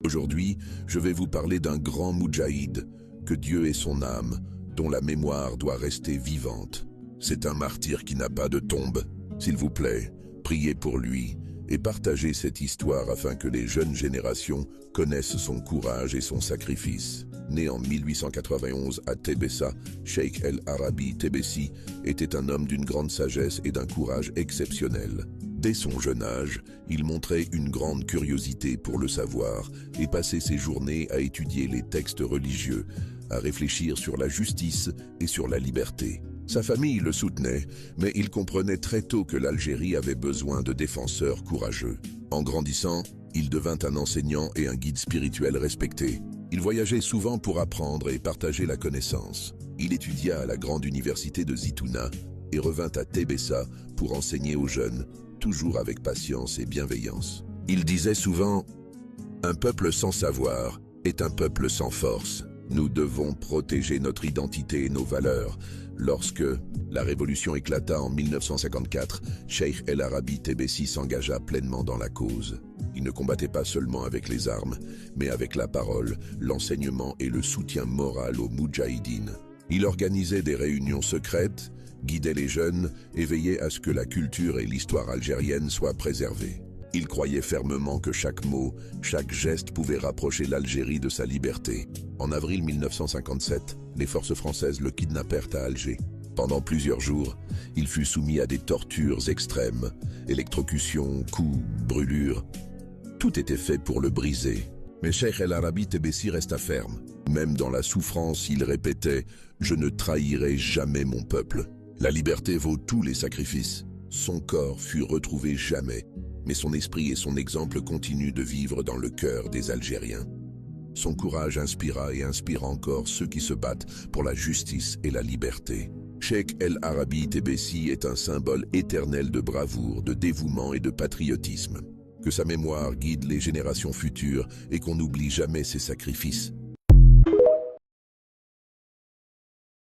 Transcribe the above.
Aujourd'hui, je vais vous parler d'un grand moudjahid, que Dieu ait son âme, dont la mémoire doit rester vivante. C'est un martyr qui n'a pas de tombe. S'il vous plaît, priez pour lui et partagez cette histoire afin que les jeunes générations connaissent son courage et son sacrifice. Né en 1891 à Tébessa, Cheikh El Arabi Tébessi était un homme d'une grande sagesse et d'un courage exceptionnel. Dès son jeune âge, il montrait une grande curiosité pour le savoir et passait ses journées à étudier les textes religieux, à réfléchir sur la justice et sur la liberté. Sa famille le soutenait, mais il comprenait très tôt que l'Algérie avait besoin de défenseurs courageux. En grandissant, il devint un enseignant et un guide spirituel respecté. Il voyageait souvent pour apprendre et partager la connaissance. Il étudia à la grande université de Zitouna et revint à Tébessa pour enseigner aux jeunes, toujours avec patience et bienveillance. Il disait souvent « Un peuple sans savoir est un peuple sans force. Nous devons protéger notre identité et nos valeurs. » Lorsque la révolution éclata en 1954, Cheikh El Arabi Tébessi s'engagea pleinement dans la cause. Il ne combattait pas seulement avec les armes, mais avec la parole, l'enseignement et le soutien moral aux moudjahidines. Il organisait des réunions secrètes, guidait les jeunes et veillait à ce que la culture et l'histoire algérienne soient préservées. Il croyait fermement que chaque mot, chaque geste pouvait rapprocher l'Algérie de sa liberté. En avril 1957, les forces françaises le kidnappèrent à Alger. Pendant plusieurs jours, il fut soumis à des tortures extrêmes, électrocutions, coups, brûlures. Tout était fait pour le briser. Mais Cheikh El Arabi Tébessi resta ferme. Même dans la souffrance, il répétait « Je ne trahirai jamais mon peuple ». La liberté vaut tous les sacrifices. Son corps fut retrouvé jamais, mais son esprit et son exemple continuent de vivre dans le cœur des Algériens. Son courage inspira et inspire encore ceux qui se battent pour la justice et la liberté. Cheikh El Arabi Tébessi est un symbole éternel de bravoure, de dévouement et de patriotisme. Que sa mémoire guide les générations futures et qu'on n'oublie jamais ses sacrifices.